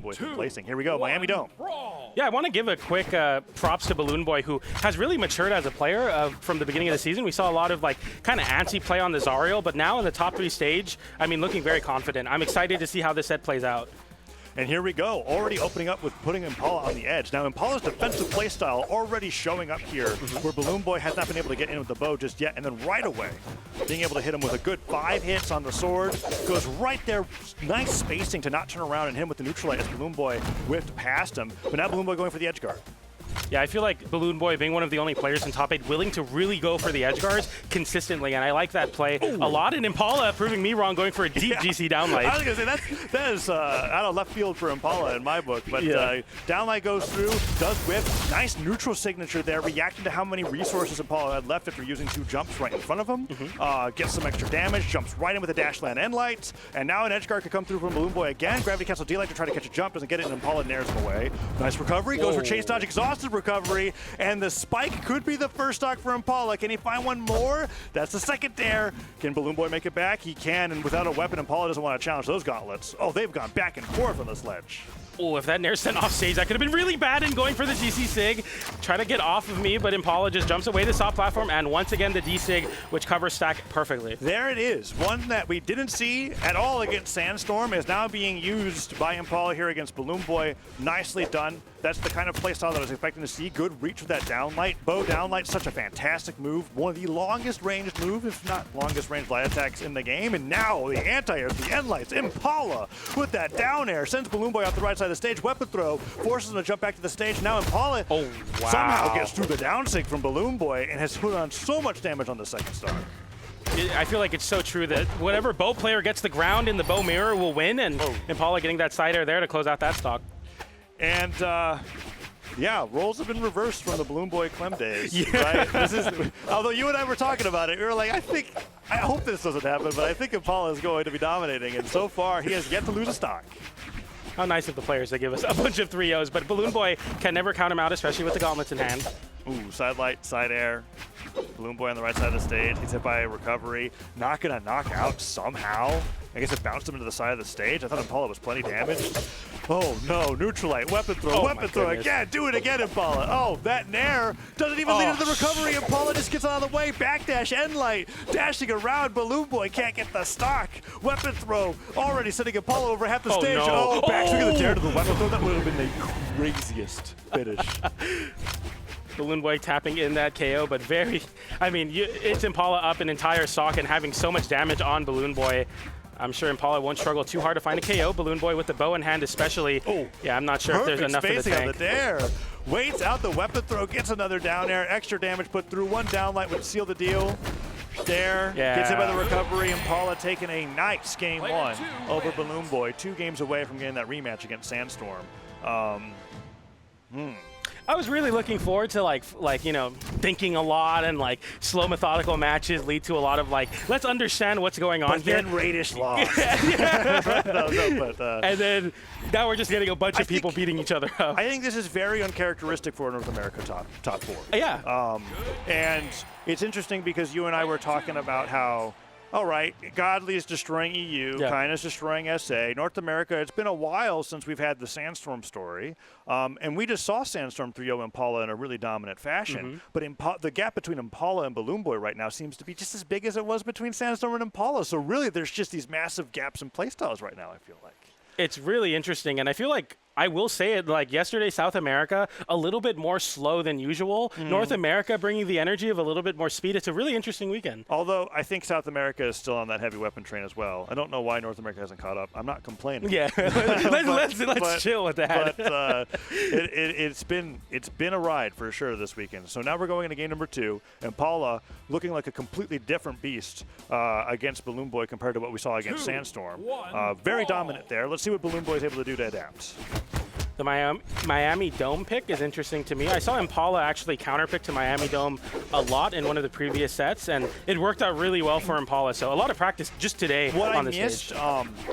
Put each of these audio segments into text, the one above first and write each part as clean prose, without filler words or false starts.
BBBalloonBoy's been placing. Here we go, Miami Dome. Yeah, I want to give a quick props to BBBalloonBoy, who has really matured as a player from the beginning of the season. We saw a lot of like kind of antsy play on the Zariel, but now in the top 3 stage, I mean, looking very confident. I'm excited to see how this set plays out. And here we go, already opening up with putting Impala on the edge. Now Impala's defensive playstyle already showing up here, where BBBalloonBoy has not been able to get in with the bow just yet, and then right away, being able to hit him with a good 5 hits on the sword, goes right there, nice spacing to not turn around and hit him with the neutral light as BBBalloonBoy whiffed past him, but now BBBalloonBoy going for the edge guard. Yeah, I feel like BBBalloonBoy being one of the only players in top 8 willing to really go for the edge guards consistently, and I like that play a lot. And Impala proving me wrong, going for a deep GC downlight. I was going to say, that is out of left field for Impala in my book, but downlight goes through, does whiff, nice neutral signature there, reacting to how many resources Impala had left after using 2 jumps right in front of him, gets some extra damage, jumps right in with a dash land end light, and now an edge guard could come through from BBBalloonBoy again, gravity cancel D-light to try to catch a jump, doesn't get it, and Impala nares him away. Nice recovery, goes for chase dodge, exhausted recovery, and the spike could be the first stock for Impala. Can he find one more? That's the second dare. Can BBBalloonBoy make it back? He can, and without a weapon, Impala doesn't want to challenge those gauntlets. Oh, they've gone back and forth on this ledge. Oh, if that nair sent off stage, that could have been really bad in going for the GC Sig. Try to get off of me, but Impala just jumps away the soft platform, and once again the D Sig, which covers stack perfectly. There it is. One that we didn't see at all against Sandstorm is now being used by Impala here against BBBalloonBoy. Nicely done. That's the kind of playstyle that I was expecting to see. Good reach with that downlight. Bow downlight, such a fantastic move. One of the longest ranged moves, if not longest ranged light attacks in the game. And now the anti-airs, the end lights, Impala with that down air, sends BBBalloonBoy off the right side of the stage. Weapon throw, forces him to jump back to the stage. Now Impala somehow gets through the down sig from BBBalloonBoy and has put on so much damage on the second star. I feel like it's so true that whatever bow player gets the ground in the bow mirror will win, and Impala getting that side air there to close out that stock. And yeah, roles have been reversed from the BBBalloonBoy Clem days. Right? This is, although you and I were talking about it, we were like, I hope this doesn't happen, but I think Impala is going to be dominating, and so far he has yet to lose a stock. How nice of the players to give us a bunch of 3-0s, but BBBalloonBoy can never count him out, especially with the gauntlets in hand. Ooh, side light, side air. BBBalloonBoy on the right side of the stage. He's hit by a recovery. Not gonna knock out somehow. I guess it bounced him into the side of the stage. I thought Impala was plenty damaged. Oh no, neutral light, weapon throw, weapon throw again. Do it again, Impala. Oh, that nair doesn't even lead to the recovery. Impala just gets out of the way. Backdash, end light, dashing around. BBBalloonBoy can't get the stock. Weapon throw, already sending Impala over half the stage. No. Oh, back swing of the dare to the weapon throw. That would have been the craziest finish. BBBalloonBoy tapping in that KO, but it's Impala up an entire stock and having so much damage on BBalloonBoy. I'm sure Impala won't struggle too hard to find a KO. BBalloonBoy with the bow in hand especially. Yeah, I'm not sure if there's enough of the tank. On the dare. Waits out the weapon throw, gets another down air, extra damage put through. One downlight would seal the deal. Dare, gets hit by the recovery. Impala taking a nice game 1 over BBalloonBoy. 2 games away from getting that rematch against Sandstorm. I was really looking forward to like thinking a lot, and like slow methodical matches lead to a lot of let's understand what's going on here. Then Radish lost. And then now we're just getting a bunch of people beating each other up. I think this is very uncharacteristic for North America top 4. Yeah. And it's interesting because you and I were talking about how, all right, Godly is destroying EU, Kine is destroying SA. North America, it's been a while since we've had the Sandstorm story. And we just saw Sandstorm 3-0 Impala in a really dominant fashion. But the gap between Impala and BBalloonBoy right now seems to be just as big as it was between Sandstorm and Impala. So really, there's just these massive gaps in playstyles right now, I feel like. It's really interesting, and I feel like I will say it, yesterday, South America, a little bit more slow than usual. North America bringing the energy of a little bit more speed. It's a really interesting weekend. Although I think South America is still on that heavy weapon train as well. I don't know why North America hasn't caught up. I'm not complaining. Yeah, let's chill with that. But it's been a ride for sure this weekend. So now we're going into game number 2. Impala looking like a completely different beast against BBalloonBoy compared to what we saw against Sandstorm. Very dominant there. Let's see what BBalloonBoy is able to do to adapt. The Miami Dome pick is interesting to me. I saw Impala actually counterpick to Miami Dome a lot in one of the previous sets, and it worked out really well for Impala. So a lot of practice just today on the stage.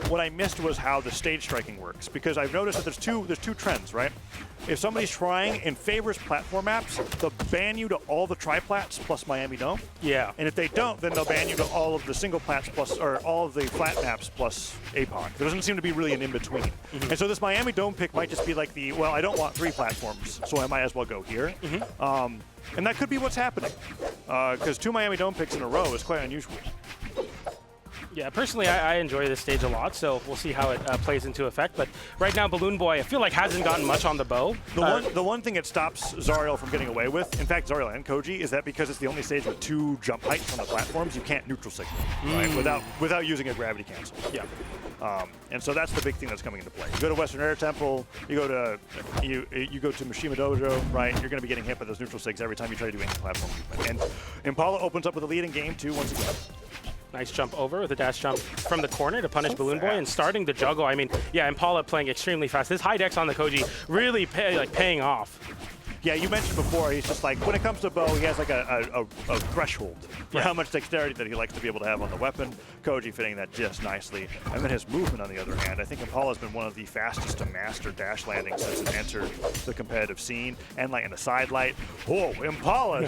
What I missed was how the stage striking works, because I've noticed that there's two trends, right? If somebody's trying and favors platform maps, they'll ban you to all the tri-plats plus Miami Dome. Yeah. And if they don't, then they'll ban you to all of the single plats plus, or all of the flat maps plus APOC. There doesn't seem to be really an in-between. And so this Miami Dome pick might just be like the, well, I don't want 3 platforms, so I might as well go here. And that could be what's happening, because 2 Miami Dome picks in a row is quite unusual. Yeah, personally, I enjoy this stage a lot, so we'll see how it plays into effect. But right now, BBalloonBoy, I feel like hasn't gotten much on the bow. The one thing it stops Zariel from getting away with, in fact, Zariel and Koji, is that because it's the only stage with 2 jump heights on the platforms, you can't neutral signal, right? Without using a gravity cancel. Yeah. And so that's the big thing that's coming into play. You go to Western Air Temple, you go to Mishima Dojo, right? You're going to be getting hit by those neutral sigs every time you try to do any platform movement. And Impala opens up with a lead in game 2 once again. Nice jump over with a dash jump from the corner to punish BBalloonBoy and starting to juggle. I mean, yeah, Impala playing extremely fast. This high dex on the Koji really paying off. Yeah, you mentioned before, he's just like, when it comes to bow, he has like a threshold for how much dexterity that he likes to be able to have on the weapon. Koji fitting that just nicely. And then his movement, on the other hand, I think Impala's been one of the fastest to master dash landing since it entered the competitive scene. And like in the side light, oh, Impala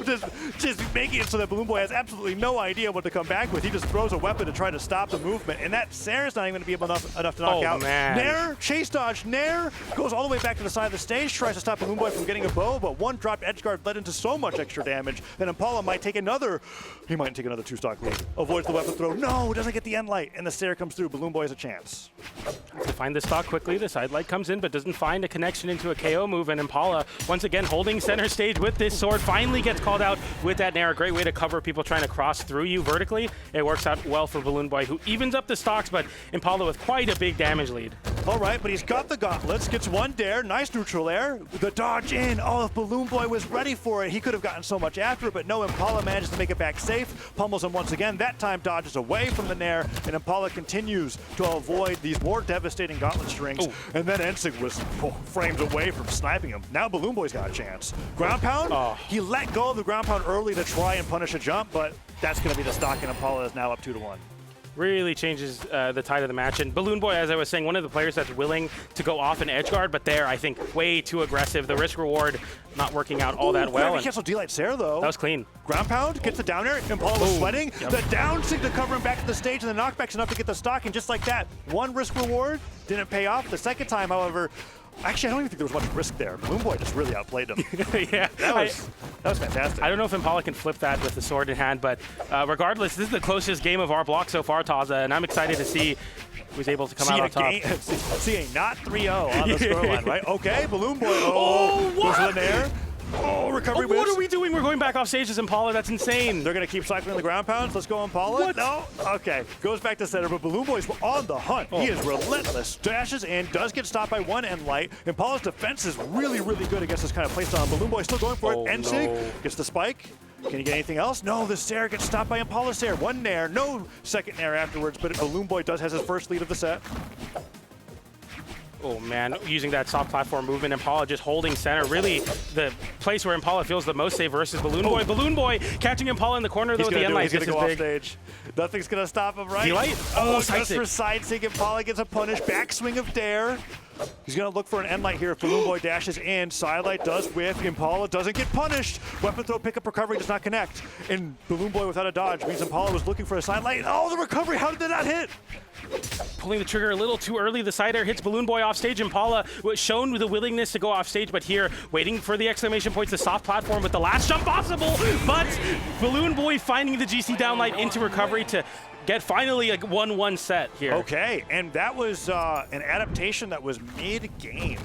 just making it so that BBalloonBoy has absolutely no idea what to come back with. He just throws a weapon to try to stop the movement, and that Sarah's not even going to be able enough to knock out. Man. Nair, chase dodge, Nair goes all the way back to the side of the stage, tries to stop BBalloonBoy from getting a bow, but one dropped edge guard led into so much extra damage that Impala might take another 2-stock lead. Avoids the weapon throw. No, doesn't get the end light, and the Stair comes through. BBalloonBoy has a chance. To find the stock quickly, the side light comes in, but doesn't find a connection into a KO move, and Impala, once again, holding center stage with this sword, finally gets called out with that Nair. A great way to cover people trying to cross through you vertically. It works out well for BBalloonBoy, who evens up the stocks, but Impala with quite a big damage lead. All right, but he's got the gauntlets, gets one dare, nice neutral air, the dodge in. Oh, if BBalloonBoy was ready for it, he could have gotten so much after it, but no, Impala manages to make it back safe, pummels him once again. That time dodges away from the Nair, and Impala continues to avoid these more devastating gauntlet strings. And then Ensig was frames away from sniping him. Now BBalloonBoy's got a chance. Ground pound, he let go of the ground pound early to try and punish a jump, but that's going to be the stock, and Impala is now up 2-1. Really changes the tide of the match. And BBalloonBoy, as I was saying, one of the players that's willing to go off an edge guard, but there, I think, way too aggressive. The risk-reward not working out all that well. He canceled D-Light Sarah, though. That was clean. Ground pound, gets the down air. Impala was sweating. The down sig to cover him back to the stage, and the knockback's enough to get the stock, and just like that, one risk-reward didn't pay off. The second time, however, actually, I don't even think there was much risk there. BBalloonBoy just really outplayed him. Yeah, that was fantastic. I don't know if Impala can flip that with the sword in hand, but regardless, this is the closest game of our block so far, Taza, and I'm excited to see who's able to come out on top. See a not 3-0 on the scoreline, right? Okay, BBalloonBoy. What? Goes to the Nair. Oh, recovery whips. What are we doing? We're going back off stage as Impala. That's insane. They're going to keep cycling the ground pounds. Let's go Impala. What? No? Okay. Goes back to center, but BBalloonBoy's on the hunt. He is relentless. Dashes in, does get stopped by one end light. Impala's defense is really, really good against this kind of playstyle. BBalloonBoy still going for it. Ensig gets the spike. Can he get anything else? No, the Stair gets stopped by Impala's Stair. One Nair, no second Nair afterwards, but BBalloonBoy has his first lead of the set. Oh man, using that soft platform movement, Impala just holding center. Really, the place where Impala feels the most safe versus BBalloonBoy. BBalloonBoy catching Impala in the corner though with the end light. He's gonna go off stage. Nothing's gonna stop him, right? D-Light? Just for side sig. Impala gets a punish. Backswing of Dare. He's going to look for an end light here if BBalloonBoy dashes in. Side light does whiff. Impala doesn't get punished. Weapon throw, pickup, recovery does not connect. And BBalloonBoy without a dodge means Impala was looking for a side light. Oh, the recovery, how did that not hit? Pulling the trigger a little too early. The side air hits BBalloonBoy off stage. Impala was shown with the willingness to go off stage, but here, waiting for the exclamation points, the soft platform with the last jump possible. But BBalloonBoy finding the GC downlight into recovery to get finally a 1-1 set here. Okay, and that was an adaptation that was mid-game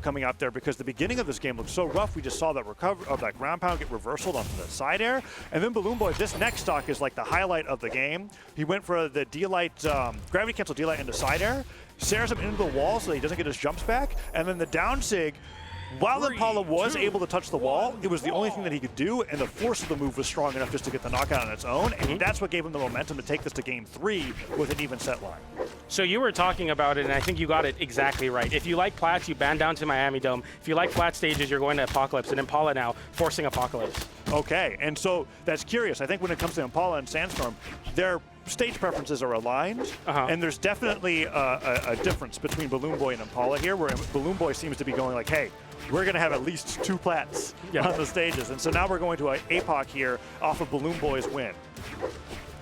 coming out there because the beginning of this game looked so rough. We just saw that that ground pound get reversaled onto the side air, and then BBalloonBoy, this next stock is like the highlight of the game. He went for the D-Light, gravity cancel D-Light into side air, Sarahs him into the wall so that he doesn't get his jumps back, and then the down sig While Impala was able to touch the wall, it was the only thing that he could do, and the force of the move was strong enough just to get the knockout on its own, and that's what gave him the momentum to take this to game 3 with an even set line. So you were talking about it, and I think you got it exactly right. If you like plats, you band down to Miami Dome. If you like flat stages, you're going to Apocalypse, and Impala now forcing Apocalypse. Okay, and so that's curious. I think when it comes to Impala and Sandstorm, their stage preferences are aligned, and there's definitely a difference between BalloonBoy and Impala here, where BalloonBoy seems to be going like, hey, we're going to have at least 2 plats on the stages. And so now we're going to an APOC here off of BalloonBoy's win.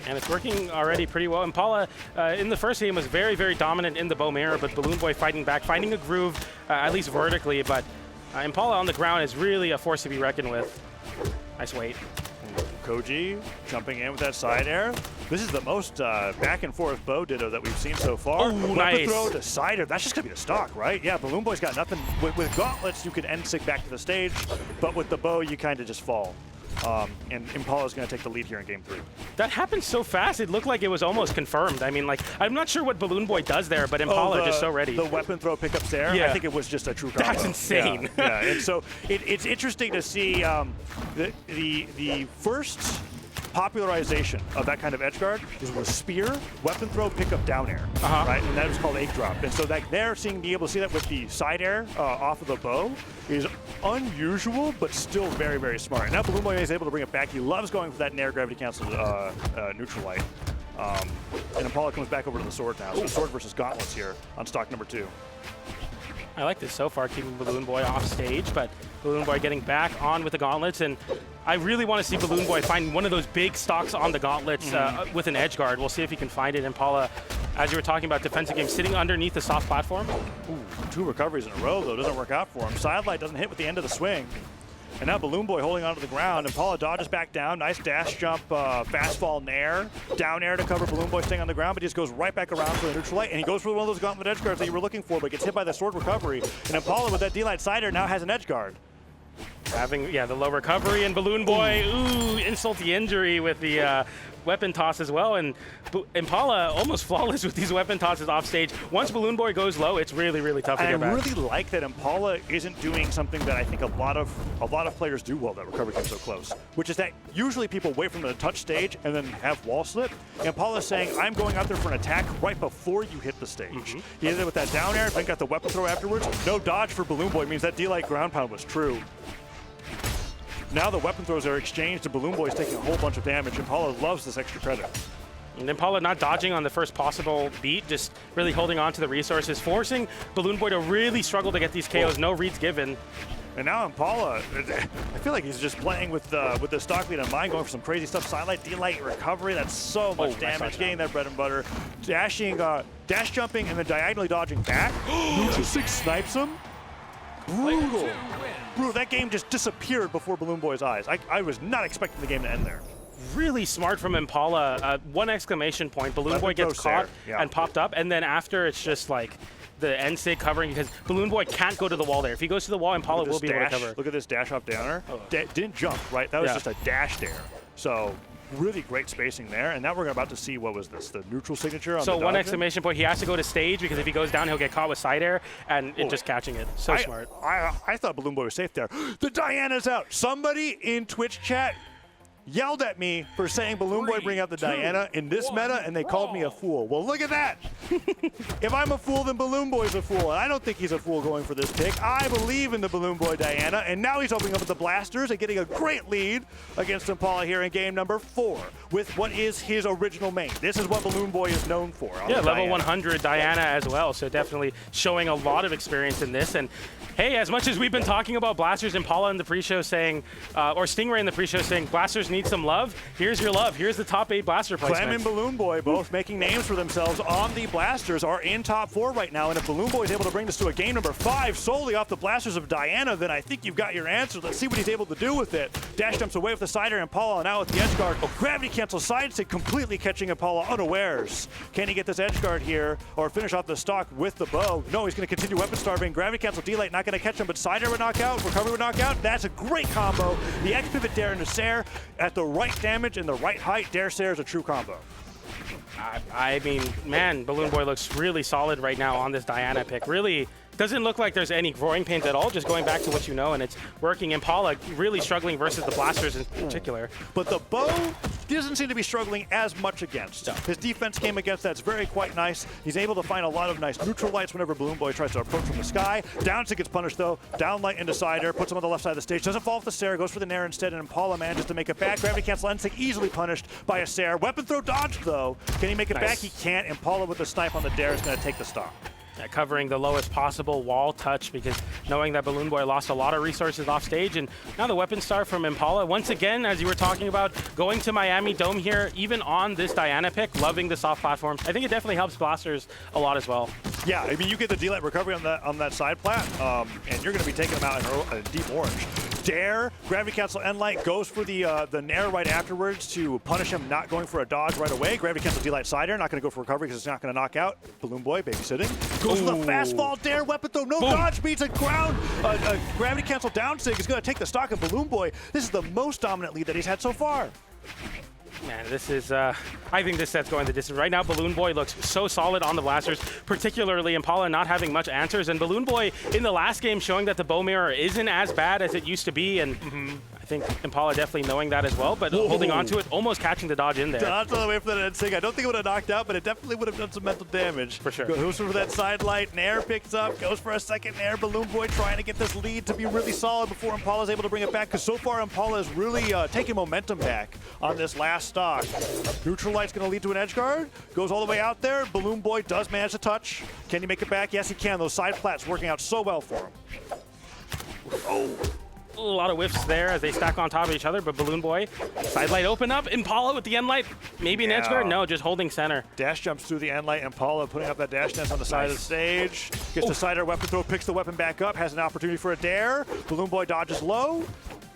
And it's working already pretty well. Impala in the first game was very, very dominant in the bow mirror, but BalloonBoy fighting back, finding a groove, at least vertically. But Impala on the ground is really a force to be reckoned with. Nice weight. Koji jumping in with that side air. This is the most back and forth bow ditto that we've seen so far. Oh, nice. Throw to side air. That's just going to be the stock, right? Yeah, BalloonBoy's got nothing. With gauntlets, you can end sig back to the stage, but with the bow, you kind of just fall. And Impala's going to take the lead here in game 3. That happened so fast, it looked like it was almost confirmed. I mean, like, I'm not sure what BalloonBoy does there, but Impala just so ready. The weapon throw pickups there, I think it was just a true combo. That's insane. Yeah, and so it's interesting to see the first popularization of that kind of edge guard was spear, weapon throw, pickup, down air, right? And that was called egg drop. And so that they're being able to see that with the side air off of the bow is unusual, but still very, very smart. And now BalloonBoy is able to bring it back. He loves going for that nair gravity cancel neutral light. And Impala comes back over to the sword now. So sword versus gauntlets here on stock number 2. I like this so far, keeping BalloonBoy off stage, but BalloonBoy getting back on with the gauntlets, and I really want to see BalloonBoy find one of those big stocks on the gauntlets with an edge guard. We'll see if he can find it. Impala, as you were talking about defensive game, sitting underneath the soft platform. Ooh, 2 recoveries in a row, though. Doesn't work out for him. Sidelight doesn't hit with the end of the swing. And now BalloonBoy holding onto the ground. Impala dodges back down. Nice dash jump, fast fall nair. Down air to cover BalloonBoy staying on the ground, but he just goes right back around for the neutral light. And he goes for one of those gauntlet edge guards that you were looking for, but gets hit by the sword recovery. And Impala with that D-light side air now has an edge guard. Having, the low recovery, and BalloonBoy, insult the injury with the weapon toss as well. And Impala almost flawless with these weapon tosses off stage. Once BalloonBoy goes low, it's really, really tough to get back. I really like that Impala isn't doing something that I think a lot of players do well that recovery comes so close, which is that usually people wait for them to touch stage and then have wall slip. Impala's saying, I'm going out there for an attack right before you hit the stage. He did it with that down air, then got the weapon throw afterwards. No dodge for BalloonBoy means that D-light ground pound was true. Now the weapon throws are exchanged, and BalloonBoy's taking a whole bunch of damage. Impala loves this extra credit. And Impala not dodging on the first possible beat, just really holding on to the resources, forcing BalloonBoy to really struggle to get these KOs. No reads given. And now Impala, I feel like he's just playing with the stock lead in mind, going for some crazy stuff. Sidelight, D-light, recovery. That's so much damage. Getting that bread and butter. Dashing, dash jumping, and then diagonally dodging back. Neutral 6 snipes him. Brutal. Brutal. That game just disappeared before BalloonBoy's eyes. I was not expecting the game to end there. Really smart from Impala. 1 exclamation point. BalloonBoy gets caught and popped up, and then after it's just like the end state covering, because BalloonBoy can't go to the wall there. If he goes to the wall, Impala will be able to cover. Look at this dash off downer. Didn't jump, right? That was just a dash there. So really great spacing there. And now we're about to see, what was this, the neutral signature on the 1 exclamation point. He has to go to stage, because if he goes down, he'll get caught with side air, and just catching it. So smart. I thought BalloonBoy was safe there. The Diana's out. Somebody in Twitch chat yelled at me for saying BalloonBoy bring out the Diana in this meta, and they called me a fool. Well, look at that. If I'm a fool, then BalloonBoy's a fool, and I don't think he's a fool going for this pick. I believe in the BalloonBoy Diana, and now he's opening up with the blasters and getting a great lead against Impala here in game number 4 with what is his original main. This is what BalloonBoy is known for. Level 100 Diana as well, so definitely showing a lot of experience in this. And hey, as much as we've been talking about blasters, Impala in the pre-show saying, or Stingray in the pre-show saying, blasters need some love. Here's your love. Here's the top 8 blaster placements. Clem and BalloonBoy both making names for themselves on the blasters are in top 4 right now. And if BalloonBoy is able to bring this to a game number 5 solely off the blasters of Diana, then I think you've got your answer. Let's see what he's able to do with it. Dash jumps away with the side air. Impala now with the edge guard. Gravity cancel side stick completely catching Impala unawares. Can he get this edge guard here or finish off the stock with the bow? No, he's going to continue weapon starving. Gravity cancel D-light not going to catch him, but side air would knock out. Recovery would knock out. That's a great combo. The X pivot dare into Sair at the right damage and the right height. Dare Sair is a true combo. I mean, man, BalloonBoy looks really solid right now on this Diana pick. Really Doesn't look like there's any growing pains at all, just going back to what you know, and it's working. Impala really struggling versus the blasters in particular. But the bow doesn't seem to be struggling as much against. No. His defense came against that's very quite nice. He's able to find a lot of nice neutral lights whenever BalloonBoy tries to approach from the sky. Downsig gets punished though. Down light into Cider, puts him on the left side of the stage. Doesn't fall off the stair, goes for the nair instead, and Impala manages to make it back. Gravity cancel Ensig easily punished by a stair. Weapon throw dodged though. Can he make it back? He can't. Impala with the snipe on the dare is going to take the stock. Covering the lowest possible wall touch, because knowing that BalloonBoy lost a lot of resources off stage, and now the weapon star from Impala once again, as you were talking about, going to Miami Dome here, even on this Diana pick, loving the soft platforms. I think it definitely helps blasters a lot as well. Yeah, I mean, you get the D-Light recovery on that side plat, and you're going to be taking them out in deep orange. Dare, Gravity Cancel End-Light goes for the Nair right afterwards to punish him not going for a dodge right away. Gravity Cancel D-Light Cider, not going to go for recovery because it's not going to knock out. BalloonBoy babysitting. Goes for the fast fall, Dare, weapon throw, no dodge, beats a ground. Gravity Cancel Downsig is going to take the stock of BalloonBoy. This is the most dominant lead that he's had so far. Man, this is, I think this set's going the distance. Right now, BalloonBoy looks so solid on the blasters, particularly Impala not having much answers. And BalloonBoy in the last game showing that the bow mirror isn't as bad as it used to be. And I think Impala definitely knowing that as well, but holding on to it, almost catching the dodge in there. Dodge all the way for that Ensig. I don't think it would have knocked out, but it definitely would have done some mental damage. For sure. Goes for that side light. Nair picks up, goes for a second Nair. BalloonBoy trying to get this lead to be really solid before Impala's able to bring it back, because so far Impala is really taking momentum back on this last stock. Neutral light's going to lead to an edge guard. Goes all the way out there. BalloonBoy does manage to touch. Can he make it back? Yes, he can. Those side plats working out so well for him. Oh. A lot of whiffs there as they stack on top of each other, but BalloonBoy, side light open up. Impala with the end light. Maybe an edge guard? No, just holding center. Dash jumps through the end light. Impala putting up that dash nest on the side of the stage. Gets the Cider weapon throw, picks the weapon back up, has an opportunity for a dare. BalloonBoy dodges low.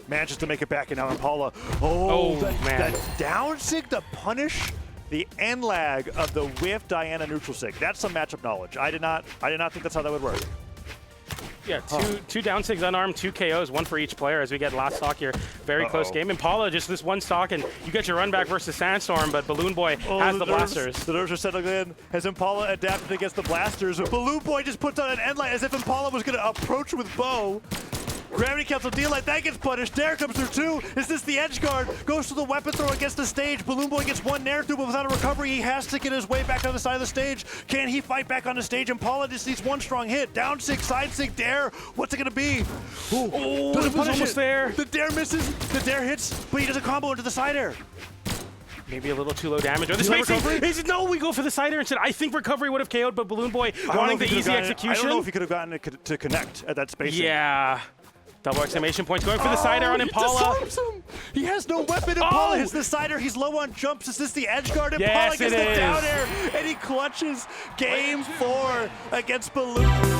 Manages to make it back, and now Impala. That Downsig to punish the end lag of the whiff Diana neutral sig. That's some matchup knowledge. I did not think that's how that would work. Yeah, two Downsigs unarmed, 2 KOs, 1 for each player as we get last stock here. Very close game. Impala just this one stock, and you get your run back versus Sandstorm, but BalloonBoy has the blasters. The nerves are settling in. Has Impala adapted against the blasters? BalloonBoy just puts on an end light as if Impala was going to approach with bow. Gravity Cancel D-Light, that gets punished. Dare comes through too. Is this the edge guard? Goes to the weapon throw against the stage. BalloonBoy gets one Nair through, but without a recovery, he has to get his way back on the side of the stage. Can he fight back on the stage? Impala just needs one strong hit. Down sig, side sig, Dare. What's it gonna be? Doesn't punish almost it. There. The Dare misses. The Dare hits, but he does a combo into the side air. Maybe a little too low damage. Or the spacing. No, we go for the side air instead. I think recovery would have KO'd, but BalloonBoy wanting the easy execution. I don't know if he could have gotten it to connect at that spacing. Yeah. Double exclamation points going for the side air on Impala. He has no weapon. Impala hits the cider. He's low on jumps. Is this the edge guard? Impala Yes, gets the down air, and he clutches game 4 against Balloon.